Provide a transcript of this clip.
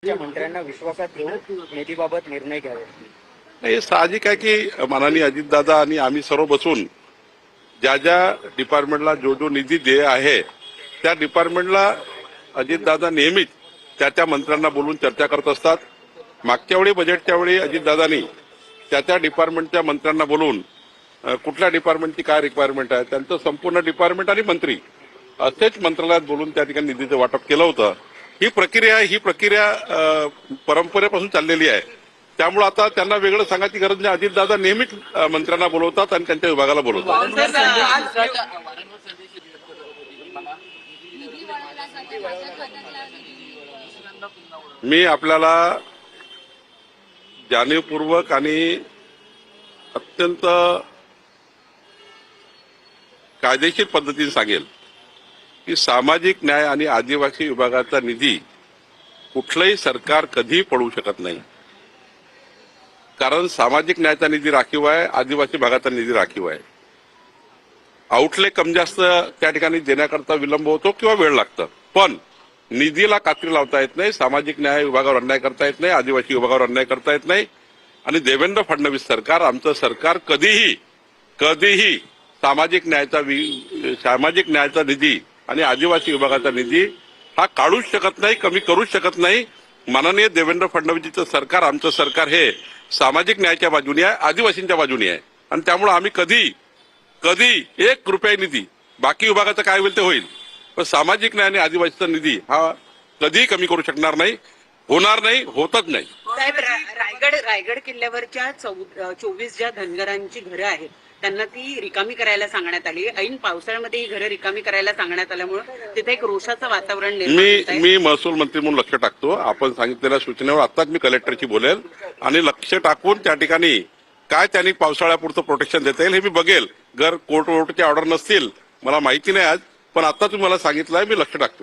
मंत्र्यांना विश्वासात घेऊन निधीबाबत निर्णय घ्यावे. नाही, साहजिक आहे की माननीय अजितदादा आणि आम्ही सर्व बसून ज्या ज्या डिपार्टमेंटला जो जो निधी देय आहे त्या डिपार्टमेंटला अजितदादा नेहमीच त्या मंत्र्यांना बोलून चर्चा करत असतात. मागच्या वेळी बजेटच्या वेळी अजितदादांनी त्या डिपार्टमेंटच्या मंत्र्यांना बोलून कुठल्या डिपार्टमेंटची काय रिक्वायरमेंट आहे त्यांचं संपूर्ण डिपार्टमेंट आणि मंत्री असेच मंत्रालयात बोलून त्या ठिकाणी निधीचं वाटप केलं होतं. ही प्रक्रिया परंपरेपासून चाललेली आहे. त्यामुळे आता त्यांना वेगळं सांगायची गरज नाही. अजितदादा नेहमीच मंत्र्यांना बोलवतात आणि त्यांच्या विभागाला बोलवतात. मी आपल्याला जाणीवपूर्वक आणि अत्यंत कायदेशीर पद्धतीने सांगेल की सामाजिक न्याय आणि आदिवासी विभागाचा निधी कुठलंही सरकार कधीही पडू शकत नाही. कारण सामाजिक न्यायाचा निधी राखीव आहे, आदिवासी भागाचा निधी राखीव आहे. आउटले कमी जास्त त्या ठिकाणी देण्याकरता विलंब होतो किंवा वेळ लागतं, पण निधीला कात्री लावता येत नाही. सामाजिक न्याय विभागावर अन्याय करता येत नाही, आदिवासी विभागावर अन्याय करता येत नाही. आणि देवेंद्र फडणवीस सरकार, आमचं सरकार कधीही सामाजिक न्यायाचा निधी आणि आदिवासी विभागाचा निधी हा काढूच शकत नाही, कमी करूच शकत नाही. माननीय देवेंद्र फडणवीसचं सरकार, आमचं सरकार हे सामाजिक न्यायाच्या बाजूने आहे, आदिवासींच्या बाजूने आहे. आणि त्यामुळे आम्ही कधी 1 रुपया निधी, बाकी विभागाचं काय होईल ते होईल, पण सामाजिक न्याय आणि आदिवासीचा निधी हा कधीही कमी करू शकणार नाही, होणार नाही, होतच नाही. साहेब, रायगड किल्ल्यावरच्या 24 ज्या धनगरांची घरं आहेत त्यांना ती रिकामी करायला सांगण्यात आली. ऐन पावसाळ्यामध्ये ही घरं रिकामी करायला सांगण्यात आल्यामुळे तिथे एक रोषाचं वातावरण निर्माण. मी महसूल मंत्री म्हणून लक्ष टाकतो. आपण सांगितलेल्या सूचनेवर आताच मी कलेक्टरची बोलेल आणि लक्ष टाकून त्या ठिकाणी काय त्यांनी पावसाळ्यापुरतं प्रोटेक्शन देता येईल हे मी बघेल. कोर्टच्या ऑर्डर नसतील मला माहिती नाही आज, पण आता तुम्ही मला सांगितलंय, मी लक्ष टाकतो.